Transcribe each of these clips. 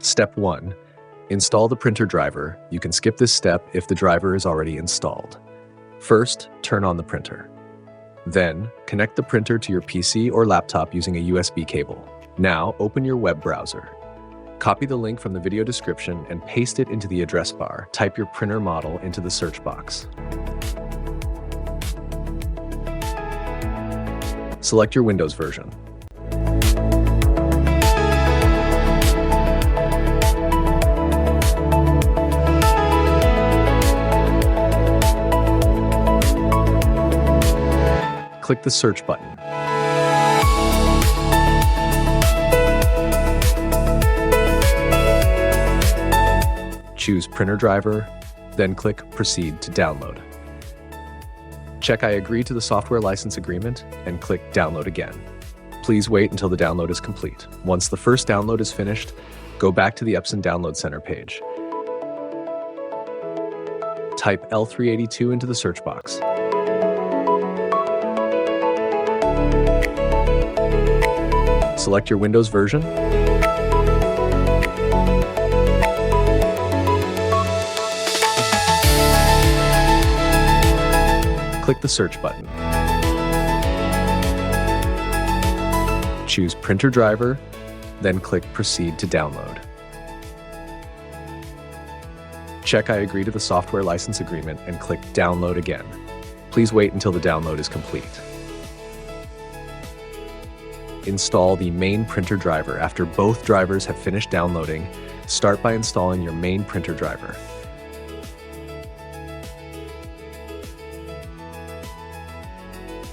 Step 1. Install the printer driver. You can skip this step if the driver is already installed. First, turn on the printer. Then, connect the printer to your PC or laptop using a USB cable. Now, open your web browser. Copy the link from the video description and paste it into the address bar. Type your printer model into the search box. Select your Windows version. Click the search button. Choose Printer Driver, then click Proceed to download. Check I agree to the software license agreement and click Download again. Please wait until the download is complete. Once the first download is finished, go back to the Epson Download Center page. Type L382 into the search box. Select your Windows version. Click the search button. Choose Printer Driver, then click Proceed to download. Check I agree to the software license agreement and click Download again. Please wait until the download is complete. Install the main printer driver. After both drivers have finished downloading, start by installing your main printer driver.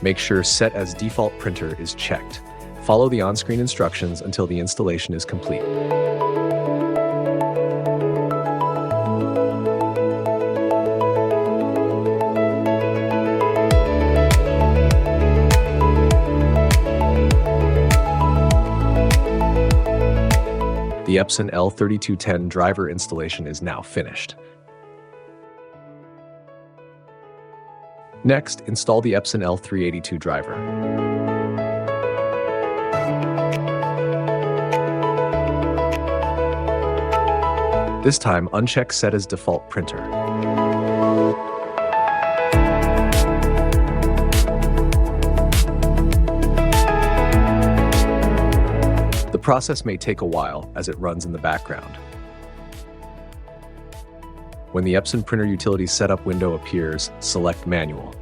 Make sure Set as Default Printer is checked. Follow the on-screen instructions until the installation is complete. The Epson L3210 driver installation is now finished. Next, install the Epson L382 driver. This time, uncheck Set as Default Printer. The process may take a while as it runs in the background. When the Epson Printer Utilities Setup window appears, select Manual.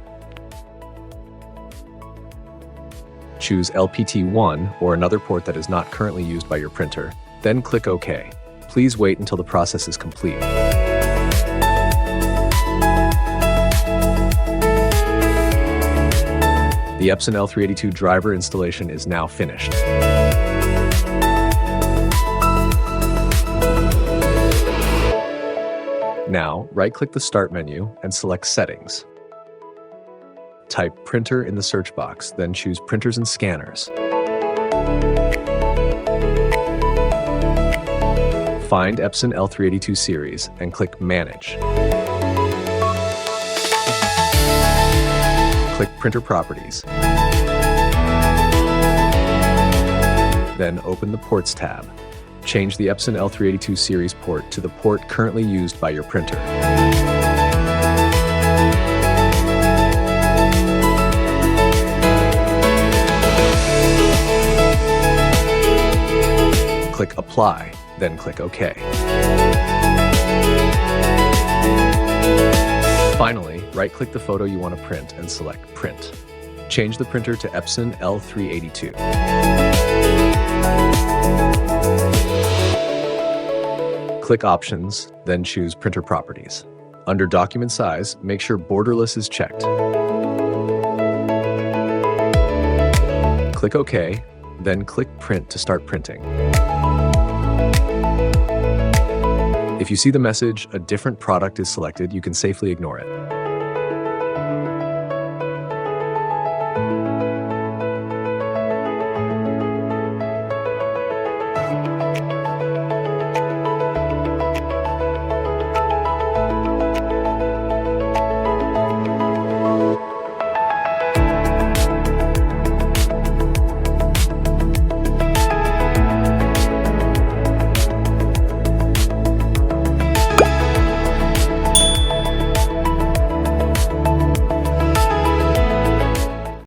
Choose LPT1 or another port that is not currently used by your printer, then click OK. Please wait until the process is complete. The Epson L382 driver installation is now finished. Now, right-click the Start menu and select Settings. Type Printer in the search box, then choose Printers and Scanners. Find Epson L382 series and click Manage. Click Printer Properties. Then open the Ports tab. Change the Epson L382 series port to the port currently used by your printer. Click Apply, then click OK. Finally, right-click the photo you want to print and select Print. Change the printer to Epson L382. Click Options, then choose Printer Properties. Under Document Size, make sure Borderless is checked. Click OK, then click Print to start printing. If you see the message, a different product is selected, you can safely ignore it.